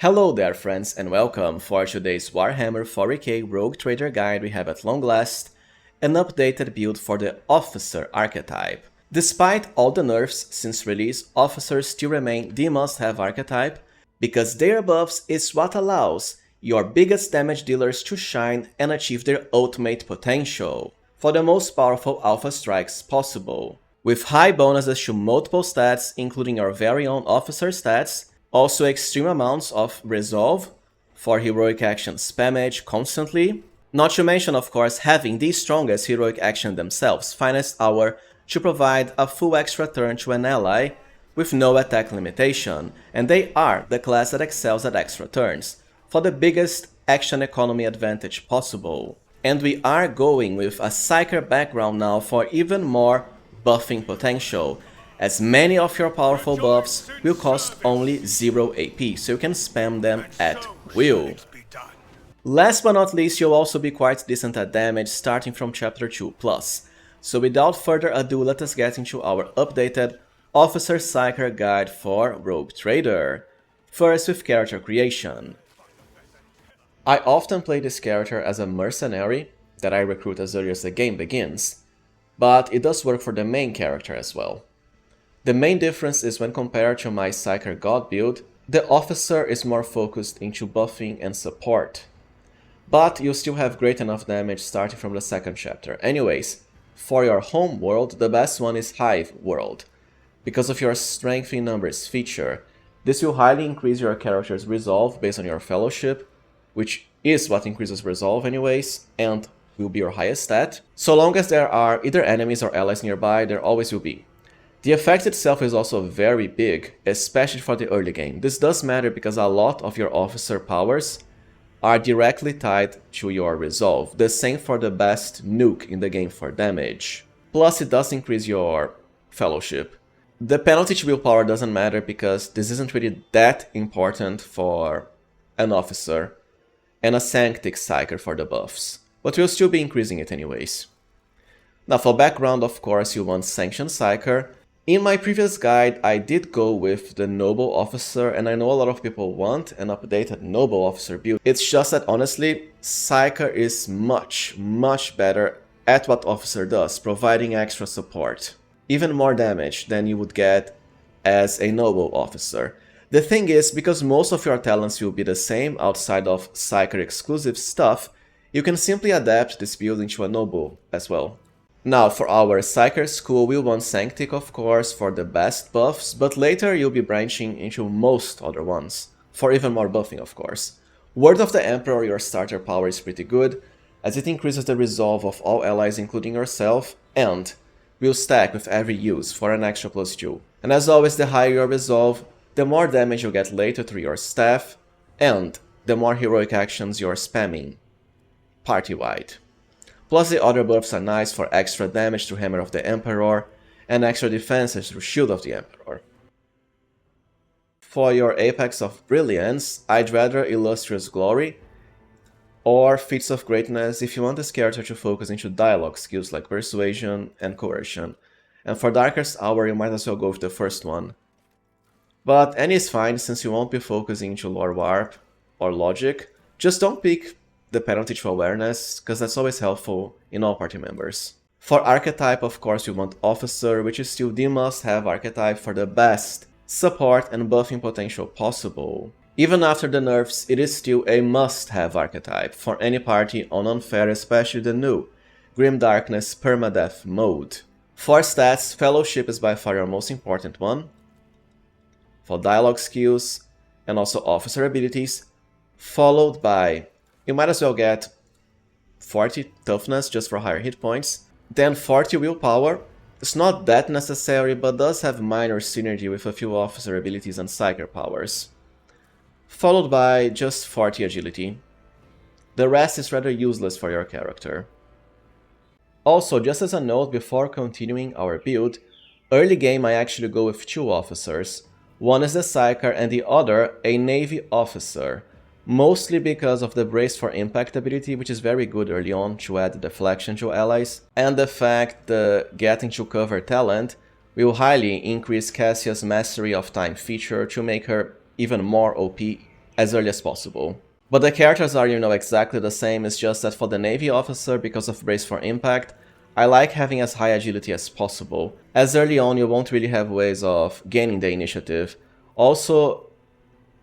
Hello there friends and welcome. For today's Warhammer 40K Rogue Trader guide we have at long last an updated build for the Officer archetype. Despite all the nerfs since release, Officers still remain the must-have archetype because their buffs is what allows your biggest damage dealers to shine and achieve their ultimate potential for the most powerful alpha strikes possible. With high bonuses to multiple stats including your very own Officer stats, also extreme amounts of resolve for heroic action spammage constantly. Not to mention, of course, having the strongest heroic action themselves, Finest Hour, to provide a full extra turn to an ally with no attack limitation, and they are the class that excels at extra turns, for the biggest action economy advantage possible. And we are going with a Psyker background now for even more buffing potential, as many of your powerful buffs will cost only 0 AP, so you can spam them at will. Last but not least, you'll also be quite decent at damage starting from chapter 2+. So without further ado, let us get into our updated Officer Psyker guide for Rogue Trader. First with character creation. I often play this character as a mercenary that I recruit as early as the game begins, but it does work for the main character as well. The main difference is when compared to my Psyker God build, the Officer is more focused into buffing and support. But you still have great enough damage starting from the second chapter. Anyways, for your Homeworld, the best one is Hive World. Because of your Strength in Numbers feature, this will highly increase your character's resolve based on your fellowship, which is what increases resolve anyways, and will be your highest stat. So long as there are either enemies or allies nearby, there always will be. The effect itself is also very big, especially for the early game. This does matter because a lot of your Officer powers are directly tied to your resolve. The same for the best nuke in the game for damage. Plus it does increase your fellowship. The penalty to willpower doesn't matter because this isn't really that important for an Officer and a Sanctic Psyker for the buffs. But we'll still be increasing it anyways. Now for background, of course, you want Sanctioned Psyker. In my previous guide, I did go with the Noble Officer, and I know a lot of people want an updated Noble Officer build. It's just that, honestly, Psyker is much better at what Officer does, providing extra support. Even more damage than you would get as a Noble Officer. The thing is, because most of your talents will be the same outside of Psyker exclusive stuff, you can simply adapt this build into a Noble as well. Now for our Psyker school, we'll want Sanctic of course for the best buffs, but later you'll be branching into most other ones, for even more buffing of course. Word of the Emperor, your starter power, is pretty good, as it increases the resolve of all allies including yourself, and will stack with every use for an extra +2. And as always, the higher your resolve, the more damage you'll get later through your staff, and the more heroic actions you're spamming, party-wide. Plus the other buffs are nice for extra damage through Hammer of the Emperor and extra defenses through Shield of the Emperor. For your Apex of Brilliance, I'd rather Illustrious Glory or Feats of Greatness if you want this character to focus into dialogue skills like Persuasion and Coercion. And for Darkest Hour, you might as well go with the first one. But any is fine since you won't be focusing into Lore Warp or Logic. Just don't pick the penalty to awareness, because that's always helpful in all party members. For Archetype, of course, you want Officer, which is still the must-have archetype for the best support and buffing potential possible. Even after the nerfs, it is still a must-have archetype for any party on Unfair, especially the new Grim Darkness Permadeath mode. For stats, Fellowship is by far your most important one. For dialogue skills and also Officer abilities, followed by, you might as well get 40 toughness just for higher hit points, then 40 willpower. It's not that necessary, but does have minor synergy with a few Officer abilities and Psyker powers. Followed by just 40 agility. The rest is rather useless for your character. Also, just as a note before continuing our build, early game I actually go with 2 Officers. One is the Psyker and the other a Navy Officer. Mostly because of the Brace for Impact ability, which is very good early on to add deflection to allies, and the fact the Getting to Cover talent will highly increase Cassia's Mastery of Time feature to make her even more OP as early as possible. But the characters are, exactly the same, it's just that for the Navy officer, because of Brace for Impact, I like having as high agility as possible, as early on you won't really have ways of gaining the initiative. Also,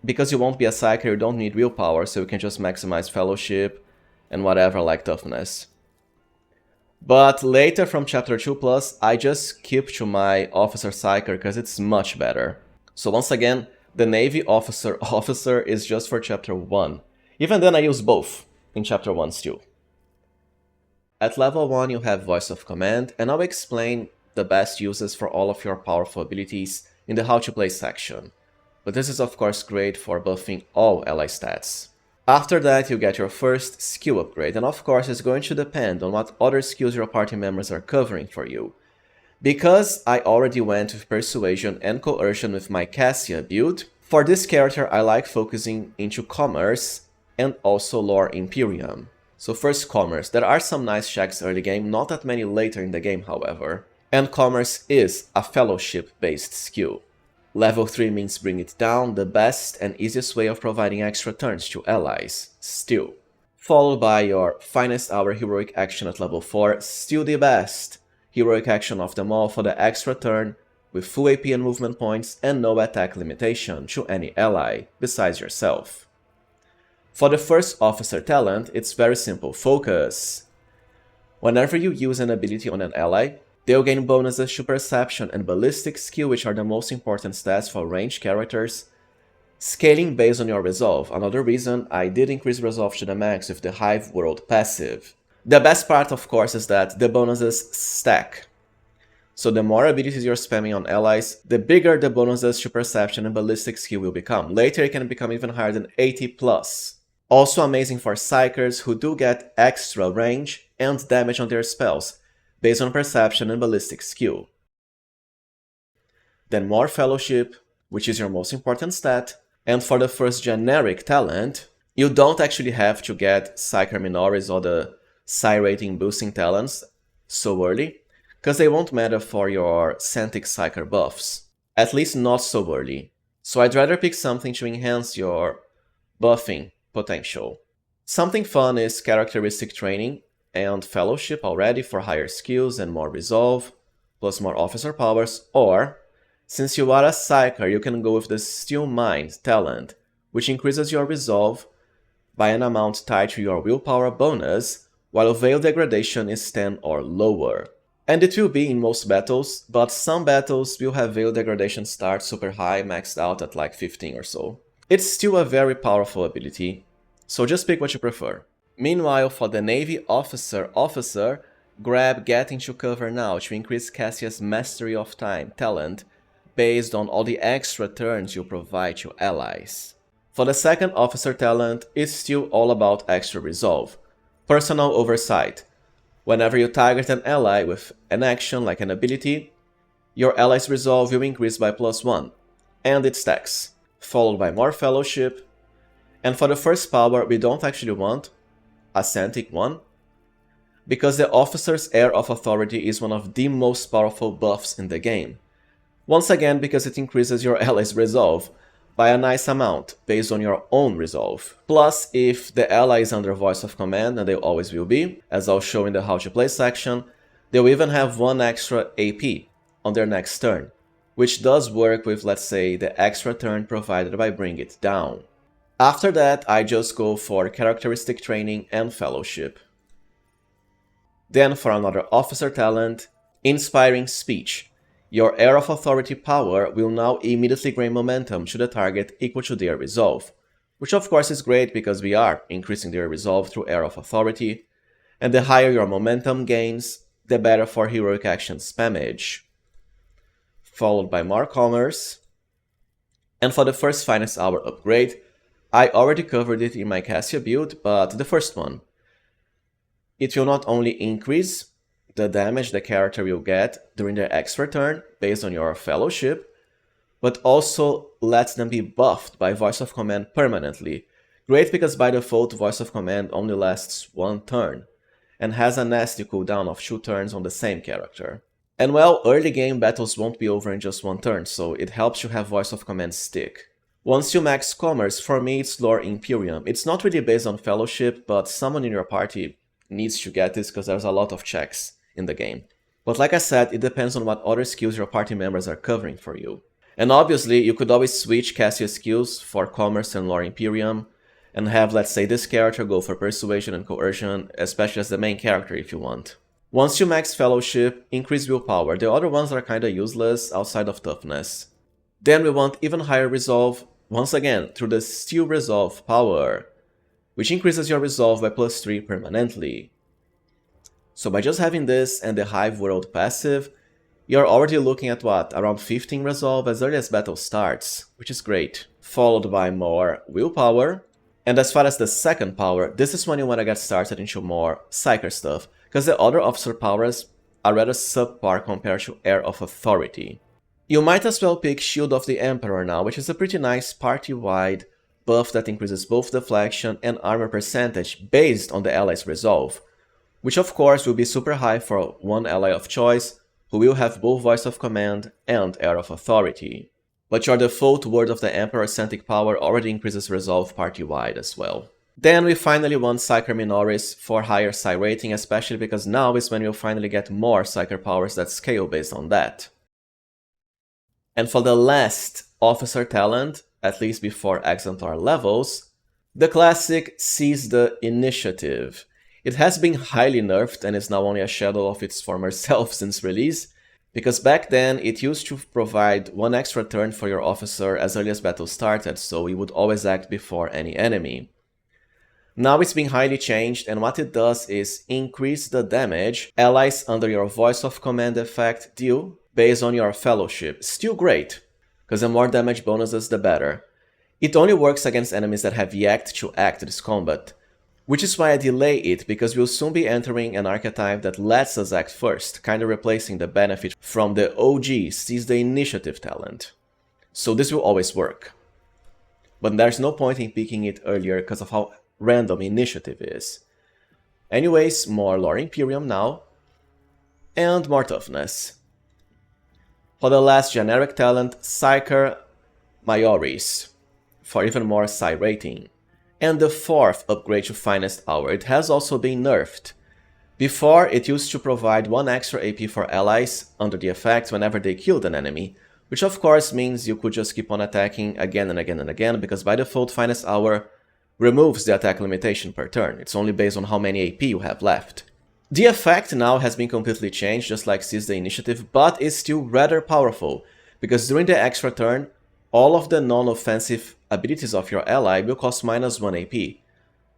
because you won't be a Psyker, you don't need willpower, so you can just maximize Fellowship and whatever like Toughness. But later from Chapter 2+, I just skip to my Officer Psyker because it's much better. So once again, the Navy Officer is just for Chapter 1. Even then I use both in Chapter 1 still. At level 1 you have Voice of Command, and I'll explain the best uses for all of your powerful abilities in the How to Play section. But this is of course great for buffing all ally stats. After that you get your first skill upgrade, and of course it's going to depend on what other skills your party members are covering for you. Because I already went with Persuasion and Coercion with my Cassia build, for this character I like focusing into Commerce and also Lore Imperium. So first Commerce, there are some nice checks early game, not that many later in the game however. And Commerce is a Fellowship based skill. Level 3 means Bring It Down, the best and easiest way of providing extra turns to allies, still. Followed by your Finest Hour Heroic Action at level 4, still the best heroic action of them all for the extra turn, with full AP and movement points and no attack limitation to any ally, besides yourself. For the first officer talent, it's very simple, Focus. Whenever you use an ability on an ally, they'll gain bonuses to Perception and Ballistic skill, which are the most important stats for ranged characters, scaling based on your resolve. Another reason I did increase resolve to the max with the Hive World passive. The best part of course is that the bonuses stack. So the more abilities you're spamming on allies, the bigger the bonuses to Perception and Ballistic skill will become. Later it can become even higher than 80+. Also amazing for Psykers who do get extra range and damage on their spells, based on Perception and Ballistic skill. Then more Fellowship, which is your most important stat, and for the first generic talent, you don't actually have to get Psyker Minoris or the Psi rating boosting talents so early, because they won't matter for your Santic Psyker buffs, at least not so early. So I'd rather pick something to enhance your buffing potential. Something fun is Characteristic Training and Fellowship already for higher skills and more resolve, plus more officer powers, or, since you are a Psyker, you can go with the Still Mind talent, which increases your resolve by an amount tied to your willpower bonus, while Veil Degradation is 10 or lower. And it will be in most battles, but some battles will have Veil Degradation start super high, maxed out at like 15 or so. It's still a very powerful ability, so just pick what you prefer. Meanwhile, for the Navy officer, grab Get Into Cover Now to increase Cassia's Mastery of Time talent based on all the extra turns you provide to allies. For the second officer talent, it's still all about extra resolve. Personal Oversight. Whenever you target an ally with an action like an ability, your ally's resolve will increase by +1, and it stacks, followed by more Fellowship. And for the first power, we don't actually want a Santic one, because the Officer's Air of Authority is one of the most powerful buffs in the game. Once again, because it increases your ally's resolve by a nice amount, based on your own resolve. Plus, if the ally is under Voice of Command, and they always will be, as I'll show in the How to Play section, they'll even have 1 extra AP on their next turn, which does work with, let's say, the extra turn provided by Bring It Down. After that, I just go for Characteristic Training and Fellowship. Then for another officer talent, Inspiring Speech. Your Air of Authority power will now immediately gain momentum to the target equal to their resolve, which of course is great because we are increasing their resolve through Air of Authority, and the higher your momentum gains, the better for heroic action spammage. Followed by more Commerce. And for the first Finest Hour upgrade, I already covered it in my Cassia build, but the first one. It will not only increase the damage the character will get during their extra turn based on your Fellowship, but also lets them be buffed by Voice of Command permanently. Great because by default Voice of Command only lasts 1 turn, and has a nasty cooldown of 2 turns on the same character. And well, early game battles won't be over in just 1 turn, so it helps you have Voice of Command stick. Once you max commerce, for me it's lore Imperium. It's not really based on fellowship, but someone in your party needs to get this because there's a lot of checks in the game. But like I said, it depends on what other skills your party members are covering for you. And obviously, you could always switch Cassia skills for commerce and lore Imperium, and have, let's say, this character go for persuasion and coercion, especially as the main character if you want. Once you max fellowship, increase willpower. The other ones are kinda useless outside of toughness. Then we want even higher resolve, once again, through the Steel Resolve power, which increases your resolve by +3 permanently. So by just having this and the Hive World passive, you're already looking at what, around 15 resolve as early as battle starts, which is great. Followed by more willpower. And as far as the second power, this is when you want to get started into more Psyker stuff, because the other officer powers are rather subpar compared to Air of Authority. You might as well pick Shield of the Emperor now, which is a pretty nice party-wide buff that increases both deflection and armor percentage based on the ally's resolve, which of course will be super high for one ally of choice, who will have both Voice of Command and Air of Authority. But your default Word of the Emperor Scentic power already increases resolve party-wide as well. Then we finally want Psyker Minoris for higher Psi rating, especially because now is when you'll finally get more Psyker powers that scale based on that. And for the last officer talent, at least before Exantar levels, the classic Seize the Initiative. It has been highly nerfed and is now only a shadow of its former self since release, because back then it used to provide one extra turn for your officer as early as battle started, so he would always act before any enemy. Now it's been highly changed, and what it does is increase the damage allies under your Voice of Command effect deal based on your fellowship. Still great, because the more damage bonuses the better. It only works against enemies that have yet to act this combat, which is why I delay it, because we'll soon be entering an archetype that lets us act first, kinda replacing the benefit from the OG Seize the Initiative talent. So this will always work. But there's no point in picking it earlier because of how random Initiative is. Anyways, more Lore Imperium now, and more toughness. For the last generic talent, Psyker Majoris, for even more Psi rating. And the fourth upgrade to Finest Hour, it has also been nerfed. Before, it used to provide 1 extra AP for allies under the effect whenever they killed an enemy, which of course means you could just keep on attacking again and again and again, because by default Finest Hour removes the attack limitation per turn. It's only based on how many AP you have left. The effect now has been completely changed, just like Seize the Initiative, but is still rather powerful, because during the extra turn, all of the non-offensive abilities of your ally will cost -1 AP.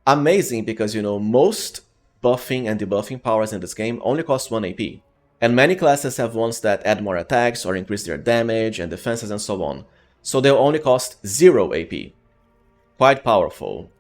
Amazing, because you know, most buffing and debuffing powers in this game only cost 1 AP. And many classes have ones that add more attacks or increase their damage and defenses and so on. So they'll only cost 0 AP. Quite powerful.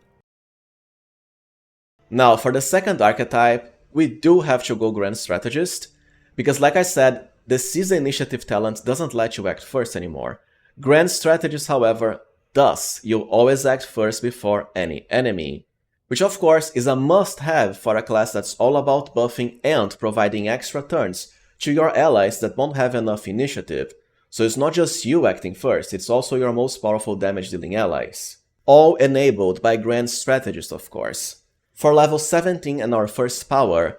Now, for the second archetype, we do have to go Grand Strategist, because like I said, the Seize the Initiative talent doesn't let you act first anymore. Grand Strategist, however, does. You'll always act first before any enemy, which of course is a must-have for a class that's all about buffing and providing extra turns to your allies that won't have enough initiative. So it's not just you acting first, it's also your most powerful damage-dealing allies. All enabled by Grand Strategist, of course. For level 17 and our first power,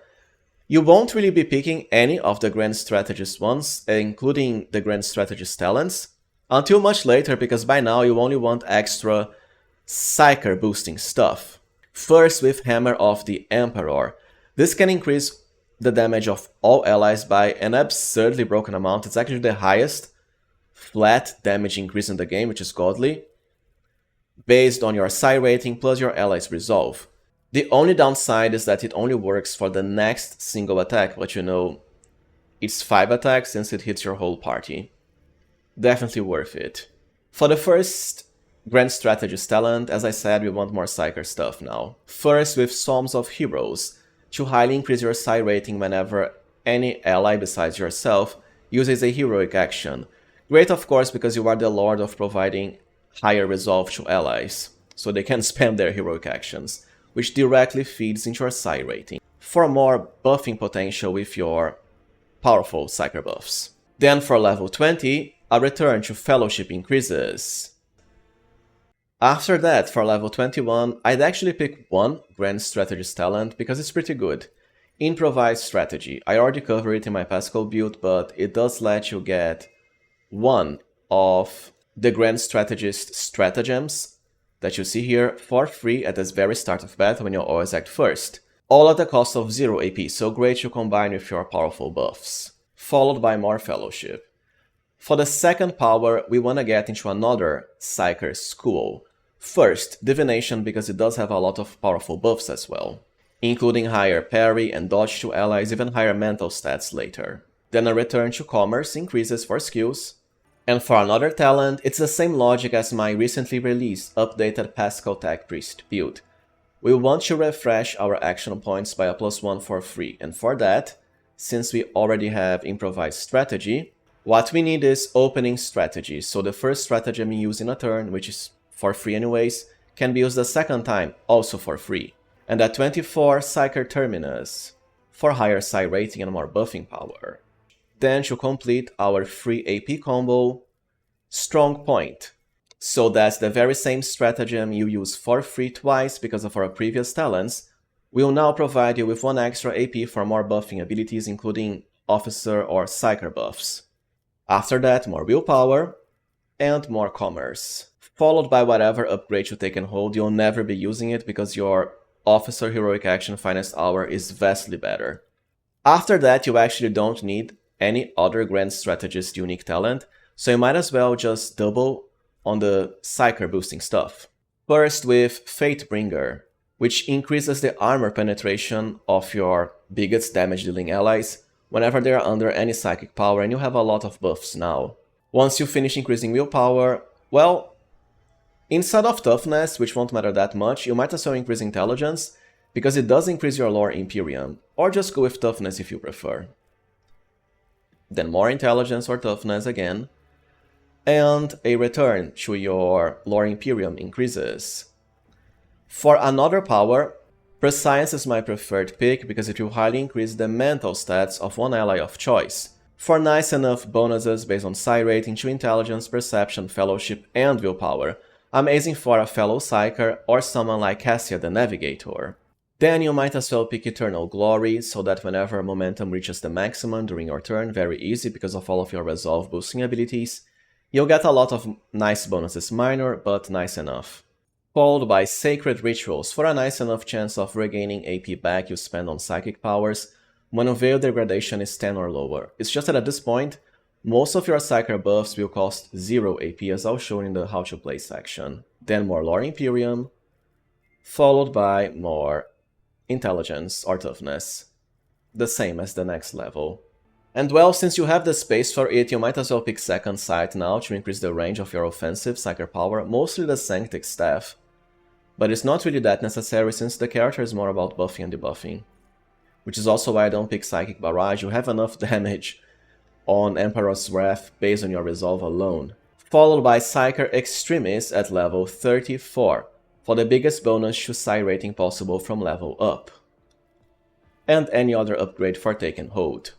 you won't really be picking any of the Grand Strategist ones, including the Grand Strategist talents, until much later, because by now you only want extra Psyker boosting stuff. First with Hammer of the Emperor. This can increase the damage of all allies by an absurdly broken amount. It's actually the highest flat damage increase in the game, which is godly, based on your Psi rating plus your allies' resolve. The only downside is that it only works for the next single attack, but you know, it's 5 attacks since it hits your whole party. Definitely worth it. For the first Grand Strategist talent, as I said, we want more Psyker stuff now. First with Psalms of Heroes, to highly increase your Psi rating whenever any ally besides yourself uses a heroic action. Great, of course, because you are the lord of providing higher resolve to allies, so they can spam their heroic actions, which directly feeds into your Psi rating, for more buffing potential with your powerful Psyker buffs. Then for level 20, a return to Fellowship increases. After that, for level 21, I'd actually pick one Grand Strategist talent because it's pretty good. Improvised Strategy. I already covered it in my Pascal build, but it does let you get one of the Grand Strategist stratagems that you see here for free at the very start of battle when you always act first. All at the cost of 0 AP, so great to combine with your powerful buffs. Followed by more Fellowship. For the second power, we want to get into another Psyker school. First, Divination, because it does have a lot of powerful buffs as well, including higher parry and dodge to allies, even higher mental stats later. Then a Return to Commerce increases for skills. And for another talent, it's the same logic as my recently released updated Pascal Tech Priest build. We want to refresh our action points by a +1 for free, and for that, since we already have Improvised Strategy, what we need is Opening Strategy, so the first stratagem you use in a turn, which is for free anyways, can be used the second time, also for free. And at 24, Psyker Terminus, for higher Psy rating and more buffing power. Then to complete our free AP combo, Strong Point. So that's the very same stratagem you use for free twice because of our previous talents, will now provide you with 1 extra AP for more buffing abilities, including Officer or Psyker buffs. After that, more Willpower and more Commerce, followed by whatever upgrade you take and hold. You'll never be using it because your Officer Heroic Action Finest Hour is vastly better. After that, you actually don't need any other Grand Strategist unique talent, so you might as well just double on the Psyker boosting stuff. First with Fatebringer, which increases the armor penetration of your biggest damage dealing allies whenever they are under any psychic power, and you have a lot of buffs now. Once you finish increasing willpower, well, instead of toughness, which won't matter that much, you might as well increase intelligence, because it does increase your lore Imperium, or just go with toughness if you prefer. Then more intelligence or toughness again, and a return to your lore Imperium increases. For another power, Prescience is my preferred pick because it will highly increase the mental stats of one ally of choice, for nice enough bonuses based on Psy rating to intelligence, perception, fellowship, and willpower, amazing for a fellow Psyker or someone like Cassia the Navigator. Then you might as well pick Eternal Glory, so that whenever momentum reaches the maximum during your turn, very easy because of all of your resolve boosting abilities, you'll get a lot of nice bonuses, minor but nice enough. Followed by Sacred Rituals, for a nice enough chance of regaining AP back you spend on psychic powers when Veil Degradation is 10 or lower. It's just that at this point, most of your Psyker buffs will cost 0 AP, as I'll show in the How to Play section. Then more Lore Imperium, followed by more Intelligence or Toughness, the same as the next level. And well, since you have the space for it, you might as well pick Second Sight now to increase the range of your offensive Psyker power, mostly the Sanctic Staff. But it's not really that necessary since the character is more about buffing and debuffing. Which is also why I don't pick Psychic Barrage. You have enough damage on Emperor's Wrath based on your resolve alone. Followed by Psyker Extremis at level 34, for the biggest bonus to Psy rating possible from level up. And any other upgrade for Take and Hold.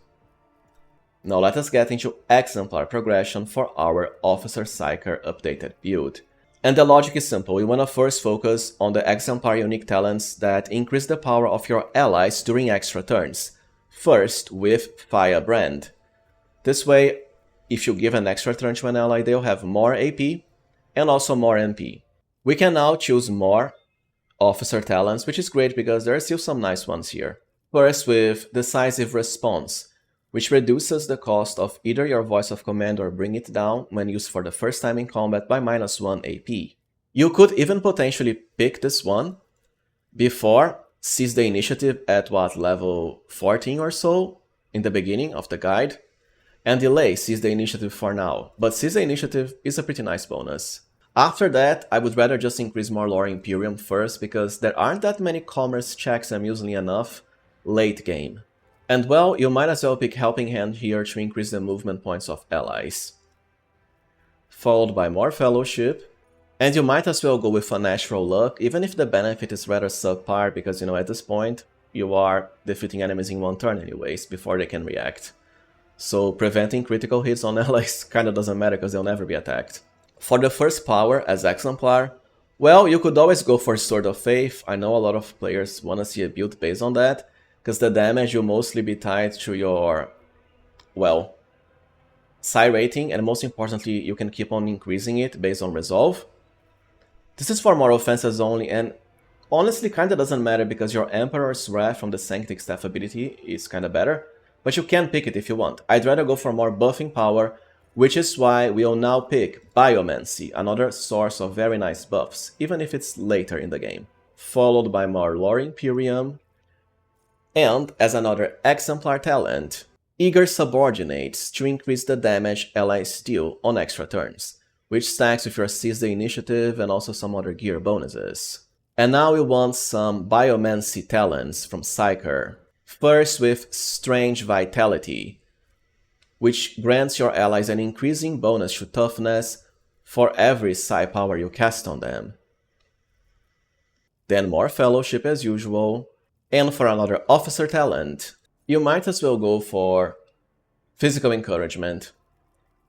Now let us get into Exemplar progression for our Officer Psyker updated build. And the logic is simple, we want to first focus on the Exemplar unique talents that increase the power of your allies during extra turns. First with Firebrand. This way, if you give an extra turn to an ally, they'll have more AP and also more MP. We can now choose more Officer talents, which is great because there are still some nice ones here. First with Decisive Response, which reduces the cost of either your Voice of Command or Bring It Down when used for the first time in combat by -1 AP. You could even potentially pick this one before Seize the Initiative at level 14 or so in the beginning of the guide, and delay Seize the Initiative for now, but Seize the Initiative is a pretty nice bonus. After that, I would rather just increase more Lore Imperium first because there aren't that many commerce checks amusingly enough late game. And well, you might as well pick Helping Hand here to increase the movement points of allies. Followed by more Fellowship, and you might as well go with a Natural Luck, even if the benefit is rather subpar, because at this point, you are defeating enemies in one turn anyways, before they can react. So preventing critical hits on allies kinda doesn't matter because they'll never be attacked. For the first power, as Exemplar, Well, you could always go for Sword of Faith. I know a lot of players want to see a build based on that, because the damage will mostly be tied to your, well, psi rating, and most importantly, you can keep on increasing it based on resolve. This is for more offenses only, and honestly kinda doesn't matter because your Emperor's Wrath from the Sanctic Staff ability is kinda better, but you can pick it if you want. I'd rather go for more buffing power, which is why we'll now pick Biomancy, another source of very nice buffs, even if it's later in the game. Followed by more Lore Imperium, and as another exemplar talent, Eager Subordinates to increase the damage allies deal on extra turns, which stacks with your Seize the Initiative and also some other gear bonuses. And now we want some Biomancy talents from Psyker. First with Strange Vitality, which grants your allies an increasing bonus to toughness for every psi power you cast on them. Then more Fellowship as usual. And for another officer talent, you might as well go for Physical Encouragement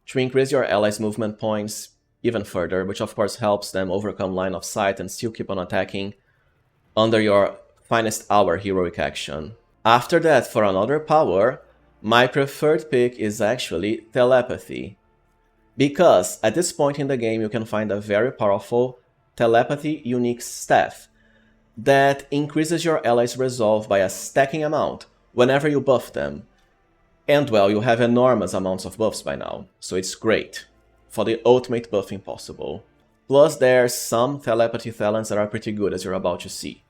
to increase your allies' movement points even further, which of course helps them overcome line of sight and still keep on attacking under your finest hour heroic action. After that, for another power, my preferred pick is actually Telepathy, because at this point in the game you can find a very powerful Telepathy unique staff that increases your allies' resolve by a stacking amount whenever you buff them. And well, you have enormous amounts of buffs by now, so it's great for the ultimate buffing possible. Plus there's some telepathy talents that are pretty good, as you're about to see.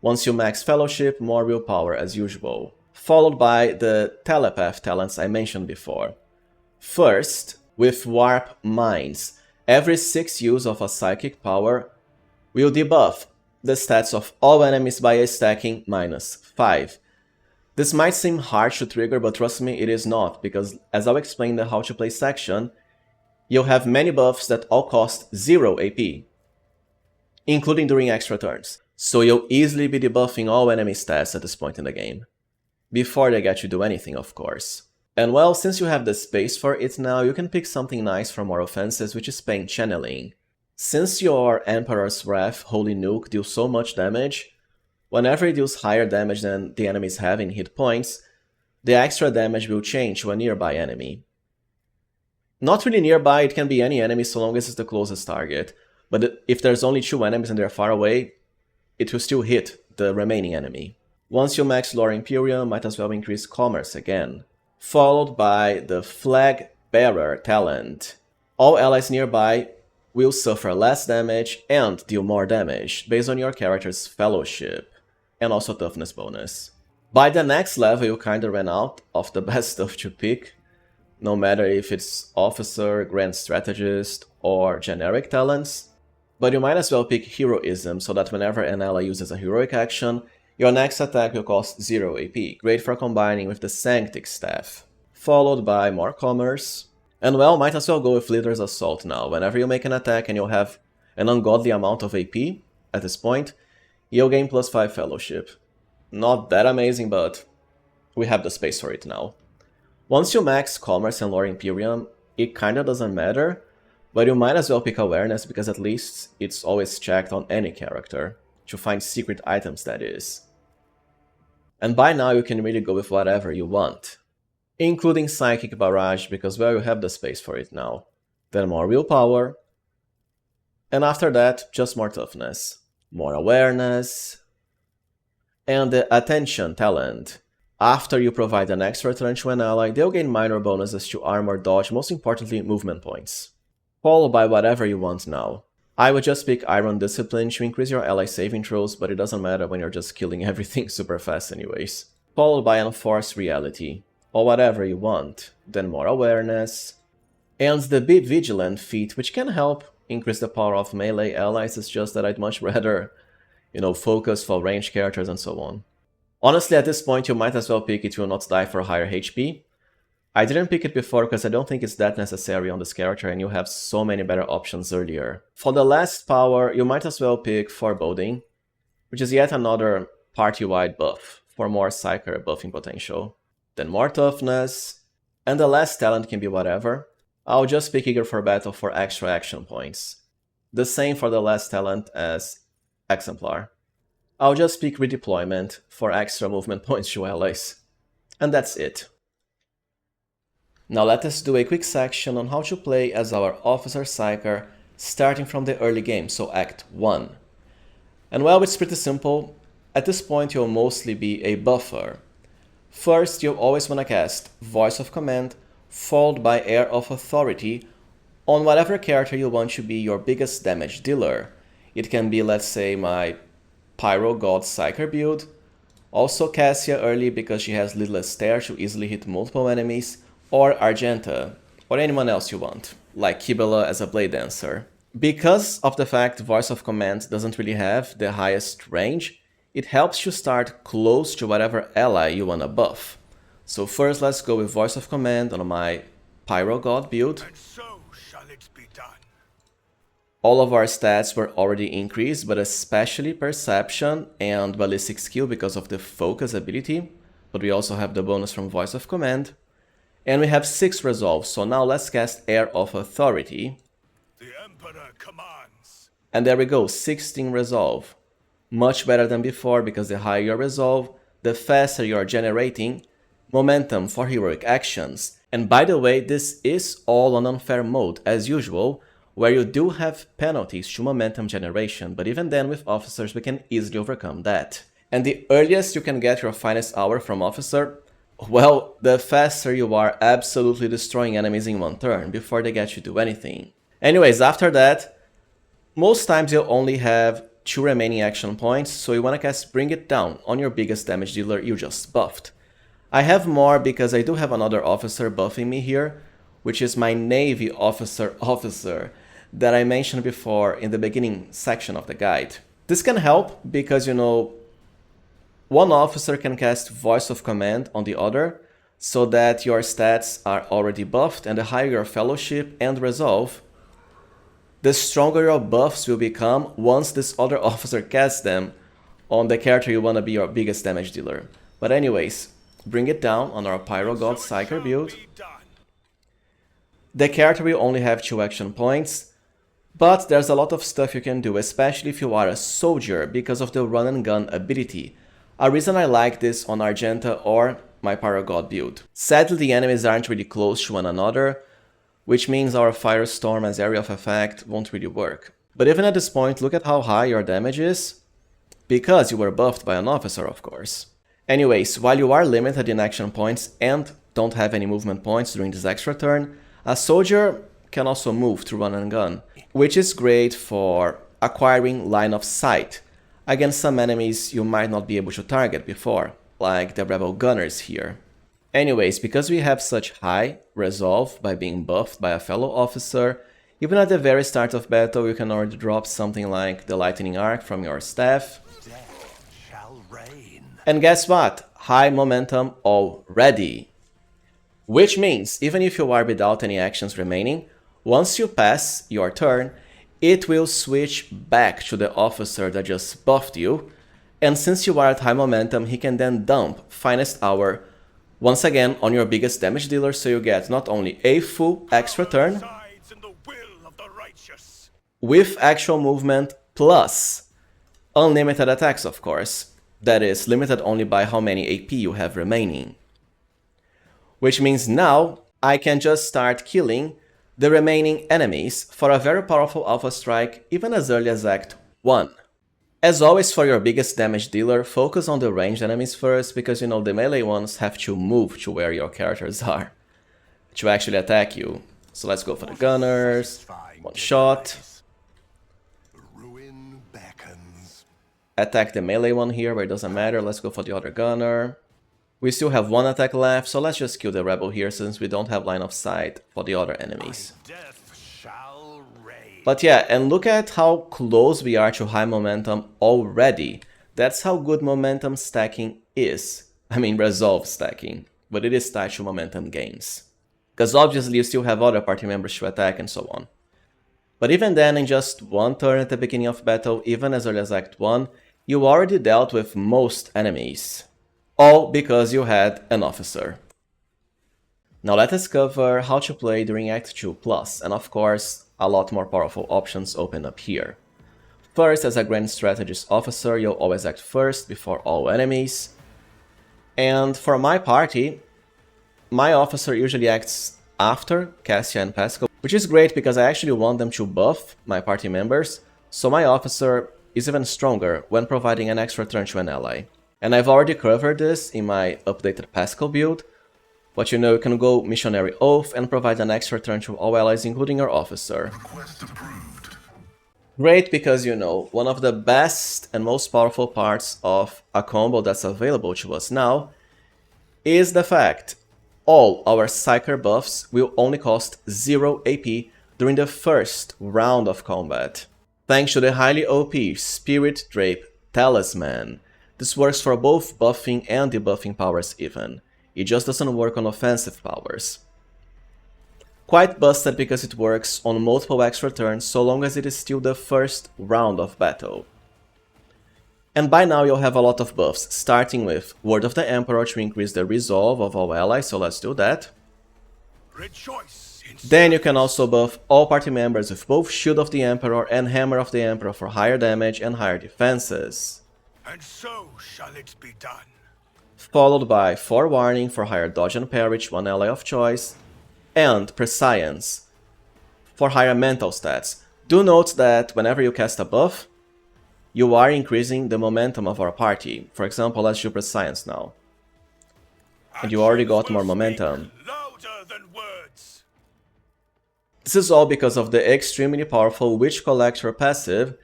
Once you max Fellowship, more willpower as usual, followed by the telepath talents I mentioned before. First, with Warp Minds, every 6 use of a psychic power will debuff the stats of all enemies by a stacking -5. This might seem hard to trigger, but trust me, it is not, because as I'll explain in the how to play section, you'll have many buffs that all cost 0 AP, including during extra turns. So you'll easily be debuffing all enemy stats at this point in the game, before they get you to do anything, of course. And well, since you have the space for it now, you can pick something nice for more offenses, which is Pain Channeling. Since your Emperor's Wrath Holy Nuke deals so much damage, whenever it deals higher damage than the enemies have in hit points, the extra damage will change to a nearby enemy. Not really nearby, it can be any enemy so long as it's the closest target, but if there's only 2 enemies and they're far away, it will still hit the remaining enemy. Once you max Lore Imperium, might as well increase Commerce again. Followed by the Flag Bearer talent. All allies nearby will suffer less damage and deal more damage, based on your character's Fellowship, and also Toughness bonus. By the next level, you kinda ran out of the best stuff to pick, no matter if it's Officer, Grand Strategist, or generic talents. But you might as well pick Heroism, so that whenever an ally uses a heroic action, your next attack will cost 0 AP, great for combining with the Sanctic Staff. Followed by more Commerce. And well, might as well go with Leader's Assault now. Whenever you make an attack and you'll have an ungodly amount of AP at this point, you'll gain +5 Fellowship. Not that amazing, but we have the space for it now. Once you max Commerce and Lore Imperium, it kinda doesn't matter, but you might as well pick Awareness because at least it's always checked on any character, to find secret items that is. And by now you can really go with whatever you want, including Psychic Barrage because well, you have the space for it now. Then more Willpower, and after that, just more Toughness, more Awareness, and the Attention talent. After you provide an extra turn to an ally, they'll gain minor bonuses to Armor, Dodge, most importantly movement points. Followed by whatever you want now. I would just pick Iron Discipline to increase your ally saving throws, but it doesn't matter when you're just killing everything super fast anyways. Followed by Enforce Reality, or whatever you want. Then more Awareness. And the Be Vigilant feat, which can help increase the power of melee allies, it's just that I'd much rather, focus for ranged characters and so on. Honestly, at this point you might as well pick It Will Not Die for higher HP. I didn't pick it before because I don't think it's that necessary on this character and you have so many better options earlier. For the last power, you might as well pick Foreboding, which is yet another party-wide buff for more Psyker buffing potential. Then more Toughness, and the last talent can be whatever. I'll just pick Eager for Battle for extra action points. The same for the last talent as Exemplar. I'll just pick redeployment for extra movement points to allies. And that's it. Now let us do a quick section on how to play as our Officer Psyker starting from the early game, so Act 1. And well, it's pretty simple. At this point you'll mostly be a buffer. First, you'll always want to cast Voice of Command followed by Air of Authority on whatever character you want to be your biggest damage dealer. It can be, let's say, my Pyro God Psyker build, also Cassia early because she has Lidless Stare to easily hit multiple enemies, or Argenta, or anyone else you want, like Kibela as a Blade Dancer. Because of the fact Voice of Command doesn't really have the highest range, it helps you start close to whatever ally you wanna buff. So first let's go with Voice of Command on my Pyro God build. And so shall it be done. All of our stats were already increased, but especially Perception and Ballistic Skill because of the Focus ability. But we also have the bonus from Voice of Command. And we have 6 Resolve, so now let's cast Air of Authority. The Emperor commands. And there we go, 16 Resolve. Much better than before because the higher your Resolve, the faster you are generating momentum for heroic actions. And by the way, this is all on unfair mode, as usual, where you do have penalties to momentum generation, but even then with Officers we can easily overcome that. And the earliest you can get your finest hour from Officer, well, the faster you are absolutely destroying enemies in one turn before they get you to do anything. Anyways, after that, most times you'll only have 2 remaining action points, so you wanna cast Bring It Down on your biggest damage dealer you just buffed. I have more because I do have another officer buffing me here, which is my Navy officer that I mentioned before in the beginning section of the guide. This can help because, you know, one officer can cast Voice of Command on the other, so that your stats are already buffed, and the higher your Fellowship and Resolve, the stronger your buffs will become once this other officer casts them on the character you want to be your biggest damage dealer. But anyways, Bring It Down on our Pyro God Psyker build. The character will only have 2 action points, but there's a lot of stuff you can do, especially if you are a soldier because of the run and gun ability. A reason I like this on Argenta or my Pyro God build. Sadly, the enemies aren't really close to one another, which means our Firestorm as area of effect won't really work. But even at this point, look at how high your damage is, because you were buffed by an officer, of course. Anyways, while you are limited in action points and don't have any movement points during this extra turn, a soldier can also move through run and gun, which is great for acquiring line of sight against some enemies you might not be able to target before, like the rebel gunners here. Anyways, because we have such high resolve by being buffed by a fellow officer, even at the very start of battle you can already drop something like the lightning arc from your staff. Death shall reign. And guess what? High momentum already. Which means, even if you are without any actions remaining, once you pass your turn, it will switch back to the officer that just buffed you, and since you are at high momentum, he can then dump Finest Hour once again on your biggest damage dealer, so you get not only a full extra turn, Sides in the will of the righteous. with actual movement plus unlimited attacks, of course. That is, limited only by how many AP you have remaining. Which means now I can just start killing the remaining enemies for a very powerful Alpha Strike even as early as Act 1. As always, for your biggest damage dealer, focus on the ranged enemies first, because you know the melee ones have to move to where your characters are to actually attack you. So let's go for the gunners, one shot. Ruin beckons. Attack the melee one here where it doesn't matter, let's go for the other gunner. We still have 1 attack left, so let's just kill the rebel here since we don't have line of sight for the other enemies. Death shall reign. But yeah, and look at how close we are to high momentum already. That's how good momentum stacking is. I mean resolve stacking, but it is tied to momentum gains. Because obviously you still have other party members to attack and so on. But even then, in just 1 turn at the beginning of battle, even as early as Act 1, you already dealt with most enemies. All because you had an officer. Now let us cover how to play during Act 2+, and of course, a lot more powerful options open up here. First, as a Grand Strategist officer, you'll always act first before all enemies. And for my party, my officer usually acts after Cassia and Pascal, which is great because I actually want them to buff my party members, so my officer is even stronger when providing an extra turn to an ally. And I've already covered this in my updated Pascal build, but you know, you can go Missionary Oath and provide an extra turn to all allies, including your officer. Request approved. Great because, you know, one of the best and most powerful parts of a combo that's available to us now is the fact all our Psyker buffs will only cost 0 AP during the first round of combat. Thanks to the highly OP Spirit Drape Talisman. This works for both buffing and debuffing powers even. It just doesn't work on offensive powers. Quite busted because it works on multiple extra turns so long as it is still the first round of battle. And by now you'll have a lot of buffs, starting with Word of the Emperor to increase the resolve of all allies, so let's do that. Rejoice in Then you can also buff all party members with both Shield of the Emperor and Hammer of the Emperor for higher damage and higher defenses. and so shall it be done. Followed by Forewarning for higher dodge and parry to one ally of choice, and Prescience for higher mental stats. Do note that whenever you cast a buff, you are increasing the momentum of our party. For example, let's do Prescience now. And you already got Actions more will momentum. speak louder than words. This is all because of the extremely powerful Witch Collector passive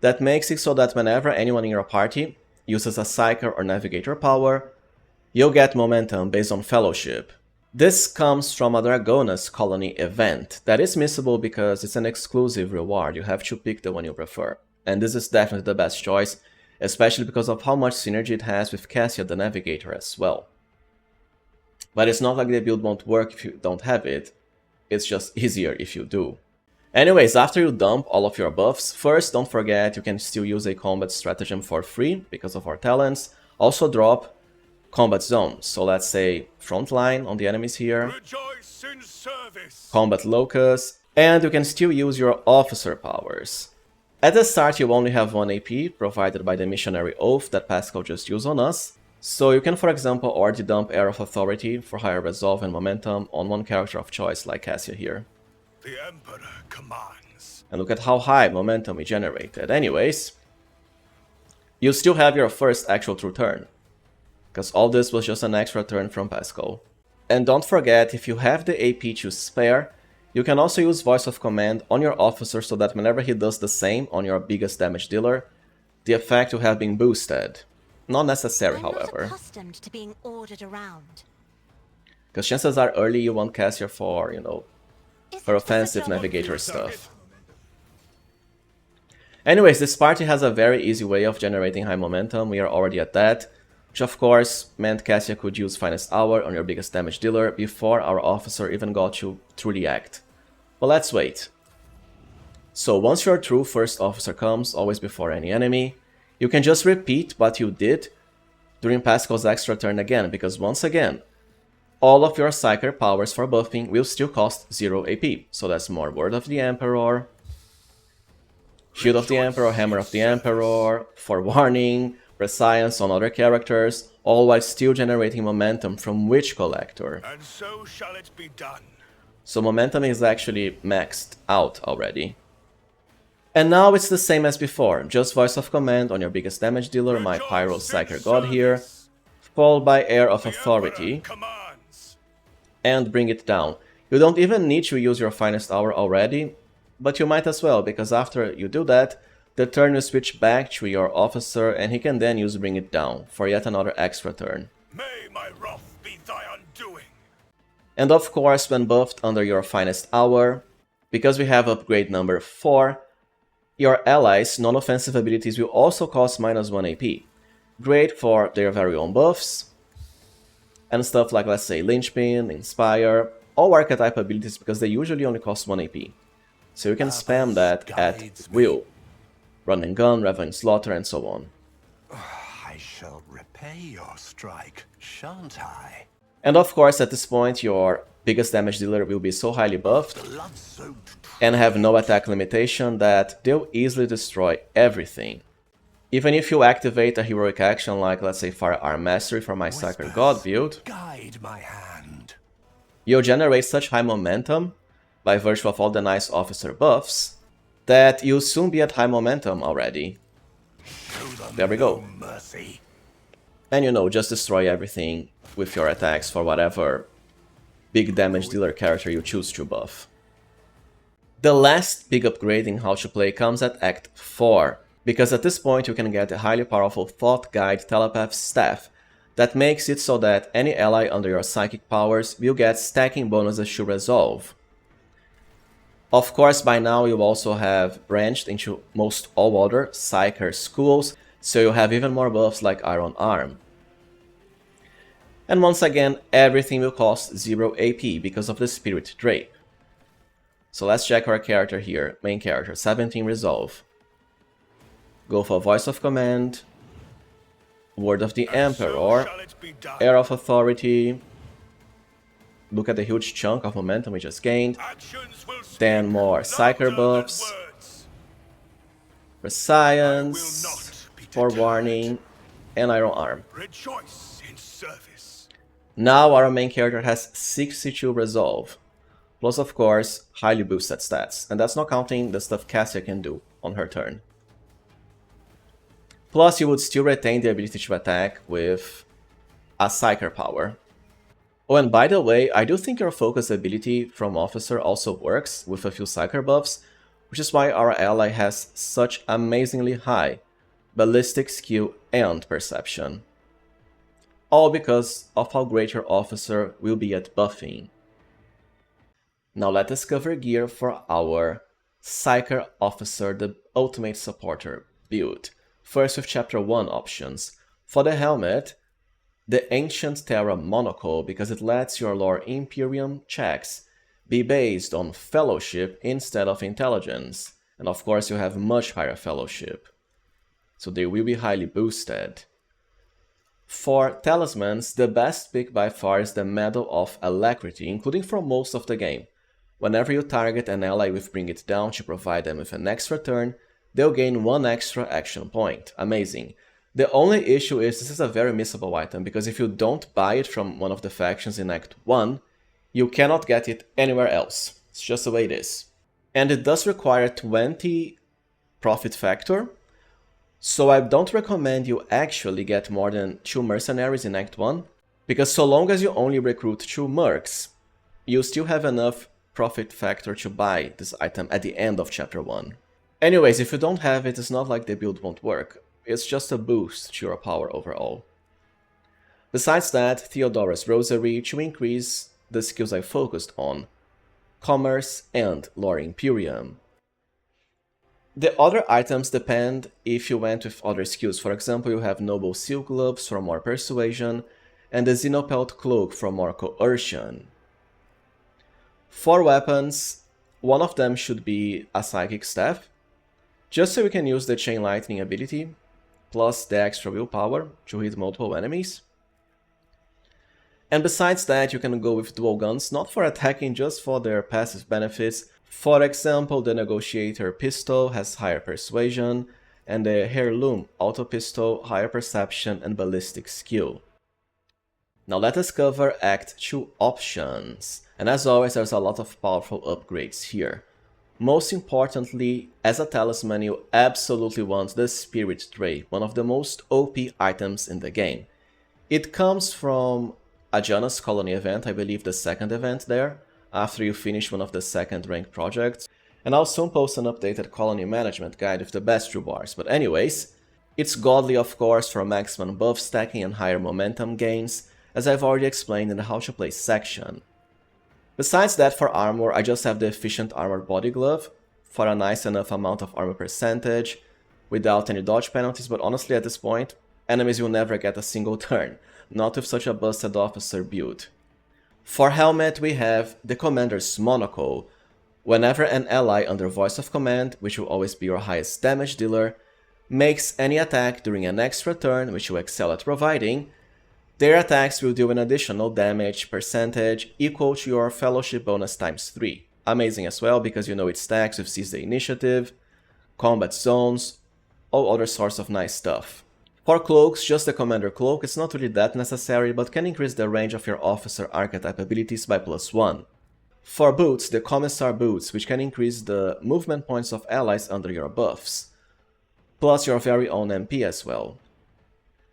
that makes it so that whenever anyone in your party uses a Psyker or Navigator power, you'll get momentum based on Fellowship. This comes from a Dragona's Colony event that is missable because it's an exclusive reward. You have to pick the one you prefer. And this is definitely the best choice, especially because of how much synergy it has with Cassia the Navigator as well. But it's not like the build won't work if you don't have it, it's just easier if you do. Anyways, after you dump all of your buffs, first don't forget you can still use a combat stratagem for free because of our talents. Also drop combat zones, so let's say frontline on the enemies here, Rejoice in service. combat locus, and you can still use your officer powers. At the start you only have 1 AP, provided by the Missionary Oath that Pascal just used on us, so you can for example already dump Air of Authority for higher resolve and momentum on one character of choice like Cassia here. The Emperor commands. And look at how high momentum we generated. Anyways, you still have your first actual true turn, because all this was just an extra turn from Pascal. And don't forget, if you have the AP to spare, you can also use Voice of Command on your officer so that whenever he does the same on your biggest damage dealer, the effect will have been boosted. Not necessary, I'm however, not accustomed to being ordered around. because chances are early you want Cassia for, you know, Isn't for this a offensive job navigator stuff. Anyways, this party has a very easy way of generating high momentum. We are already at that, which of course meant Cassia could use Finest Hour on your biggest damage dealer before our officer even got to truly act. But let's wait. So once your true first officer comes, always before any enemy, you can just repeat what you did during Pascal's extra turn again, because once again, all of your Psyker powers for buffing will still cost 0 AP. So that's more Word of the Emperor, Shield of the Emperor, Hammer of the Emperor, Forewarning, Prescience on other characters, all while still generating momentum from Witch Collector. And so shall it be done. So momentum is actually maxed out already. And now it's the same as before, just Voice of Command on your biggest damage dealer, my Pyro Psyker God here, followed by Air of The Authority, Emperor commands. and bring it down. You don't even need to use your Finest Hour already, but you might as well, because after you do that, the turn will switch back to your officer and he can then use Bring It Down for yet another extra turn. May my wrath be thy undoing. And of course, when buffed under your Finest Hour, because we have upgrade number 4, your allies' non-offensive abilities will also cost -1 AP. Great for their very own buffs, and stuff like, let's say, Linchpin, Inspire, all Archetype abilities, because they usually only cost 1 AP. So you can spam that at will. Run and Gun, Revel and Slaughter, and so on. I shall repay your strike, shan't I? And of course, at this point, your biggest damage dealer will be so highly buffed and have no attack limitation that they'll easily destroy everything. Even if you activate a heroic action like, let's say, Firearm Mastery for my Psyker God build, Guide my hand. you'll generate such high momentum by virtue of all the nice officer buffs that you'll soon be at high momentum already. There we go. Mercy. And you know, just destroy everything with your attacks for whatever big damage dealer character you choose to buff. The last big upgrade in how to play comes at Act 4, because at this point you can get a highly powerful Thought Guide Telepath Staff that makes it so that any ally under your psychic powers will get stacking bonuses to resolve. Of course, by now you also have branched into most all other Psyker schools, so you have even more buffs like Iron Arm. And once again, everything will cost 0 AP because of the Spirit Drape. So let's check our character here, main character, 17 Resolve. Go for Voice of Command, Word of the Emperor, Shall it be done? Air of Authority. Look at the huge chunk of momentum we just gained. Actions will speak Then more Psyker louder buffs, than words. for Science, Forewarning, and Iron Arm. Rejoice in service. Now our main character has 62 Resolve, plus of course highly boosted stats, and that's not counting the stuff Cassia can do on her turn. Plus you would still retain the ability to attack with a Psyker power. Oh, and by the way, I do think your focus ability from Officer also works with a few Psyker buffs, which is why our ally has such amazingly high ballistic skill and perception. All because of how great your Officer will be at buffing. Now let us cover gear for our Psyker Officer, the Ultimate Supporter build. First with Chapter 1 options. For the helmet, the Ancient Terra Monocle, because it lets your Lore Imperium checks be based on Fellowship instead of Intelligence. And of course you have much higher Fellowship, so they will be highly boosted. For Talismans, the best pick by far is the Medal of Alacrity, including for most of the game. Whenever you target an ally with Bring It Down to provide them with an extra turn, they'll gain 1 extra action point. Amazing. The only issue is this is a very missable item, because if you don't buy it from one of the factions in Act 1, you cannot get it anywhere else. It's just the way it is. And it does require 20 profit factor, so I don't recommend you actually get more than 2 mercenaries in Act 1, because so long as you only recruit 2 mercs, you still have enough profit factor to buy this item at the end of Chapter 1. Anyways, if you don't have it, it's not like the build won't work. It's just a boost to your power overall. Besides that, Theodora's Rosary to increase the skills I focused on, Commerce and Lore Imperium. The other items depend if you went with other skills. For example, you have Noble Silk Gloves for more Persuasion, and the Xenopelt Cloak for more Coercion. For weapons, one of them should be a Psychic Staff, just so you can use the Chain Lightning ability, plus the extra willpower to hit multiple enemies. And besides that, you can go with dual guns, not for attacking, just for their passive benefits. For example, the Negotiator Pistol has higher Persuasion, and the Heirloom Auto Pistol higher Perception and Ballistic Skill. Now let us cover Act 2 options. And as always, there's a lot of powerful upgrades here. Most importantly, as a talisman, you absolutely want the Spirit Drape, one of the most OP items in the game. It comes from a Janus Colony event, I believe the second event there, after you finish one of the second rank projects. And I'll soon post an updated colony management guide with the best rewards. But anyways, it's godly of course for maximum buff stacking and higher momentum gains, as I've already explained in the how to play section. Besides that, for armor, I just have the Efficient Armor Body Glove for a nice enough amount of armor percentage without any dodge penalties, but honestly at this point, enemies will never get a single turn, not with such a busted officer build. For helmet, we have the Commander's Monocle. Whenever an ally under Voice of Command, which will always be your highest damage dealer, makes any attack during an extra turn, which you excel at providing, Their attacks will deal an additional damage percentage equal to your fellowship bonus times 3. Amazing as well, because you know it stacks with Seize the Initiative, combat zones, all other sorts of nice stuff. For cloaks, just the Commander Cloak is not really that necessary, but can increase the range of your Officer Archetype abilities by +1. For boots, the Commissar Boots, which can increase the movement points of allies under your buffs, plus your very own MP as well,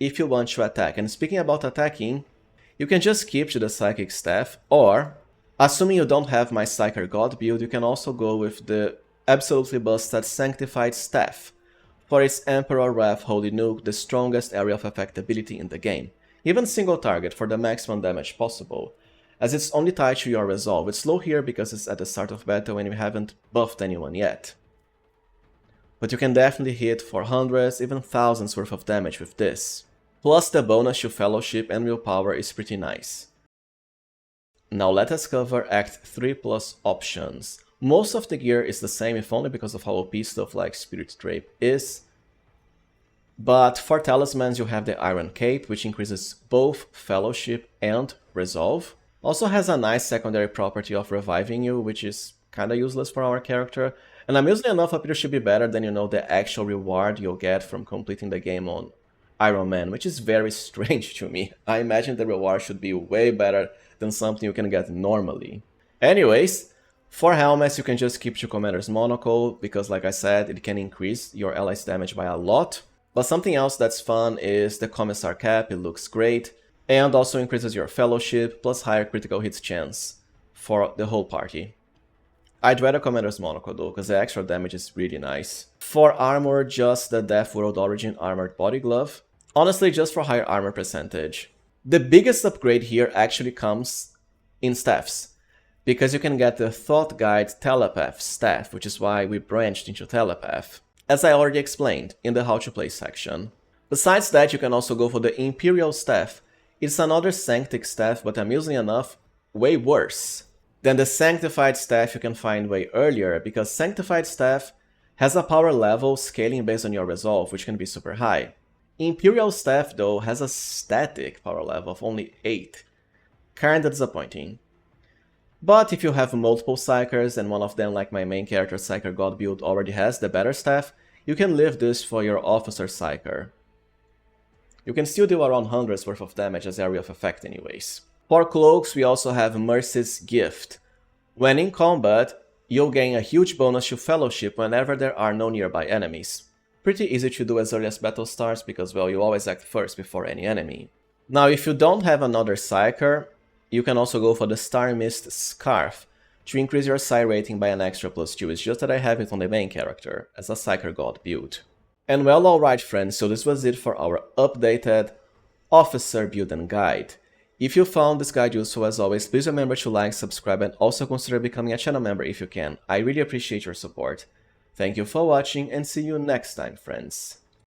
if you want to attack. And speaking about attacking, you can just keep to the Psychic Staff, or, assuming you don't have my Psyker God build, you can also go with the absolutely busted Sanctified Staff, for its Emperor Wrath Holy Nuke, the strongest area of effectability in the game. Even single target for the maximum damage possible, as it's only tied to your resolve. It's low here because it's at the start of battle and we haven't buffed anyone yet. But you can definitely hit for hundreds, even thousands worth of damage with this. Plus the bonus to Fellowship and Willpower is pretty nice. Now let us cover Act 3 plus options. Most of the gear is the same, if only because of how OP stuff like Spirit Drape is. But for talismans you have the Iron Cape, which increases both Fellowship and Resolve. Also has a nice secondary property of reviving you, which is kinda useless for our character. And amusingly enough, appears to be better than, you know, the actual reward you'll get from completing the game on Iron Man, which is very strange to me. I imagine the reward should be way better than something you can get normally. Anyways, for helmets, you can just keep to Commander's Monocle, because like I said, it can increase your allies' damage by a lot. But something else that's fun is the Commissar Cap, it looks great, and also increases your Fellowship, plus higher critical hits chance for the whole party. I'd rather Commander's Monocle though, because the extra damage is really nice. For armor, just the Death World Origin Armored Body Glove. Honestly, just for higher armor percentage. The biggest upgrade here actually comes in staffs, because you can get the Thought Guide Telepath staff, which is why we branched into Telepath, as I already explained in the How to Play section. Besides that, you can also go for the Imperial Staff. It's another Sanctic staff, but amusingly enough, way worse than the Sanctified Staff you can find way earlier, because Sanctified Staff has a power level scaling based on your resolve, which can be super high. Imperial Staff, though, has a static power level of only 8. Kinda disappointing. But if you have multiple Psykers, and one of them, like my main character Psyker God build, already has the better staff, you can leave this for your Officer Psyker. You can still deal around hundreds worth of damage as area of effect anyways. For cloaks, we also have Mercy's Gift. When in combat, you'll gain a huge bonus to Fellowship whenever there are no nearby enemies. Pretty easy to do as early as battle starts, because well, you always act first before any enemy. Now if you don't have another Psyker, you can also go for the Star Mist Scarf to increase your Psi rating by an extra +2. It's just that I have it on the main character as a Psyker God build. And well, alright friends, so this was it for our updated Officer Build and Guide. If you found this guide useful, as always, please remember to like, subscribe, and also consider becoming a channel member if you can. I really appreciate your support. Thank you for watching, and see you next time, friends.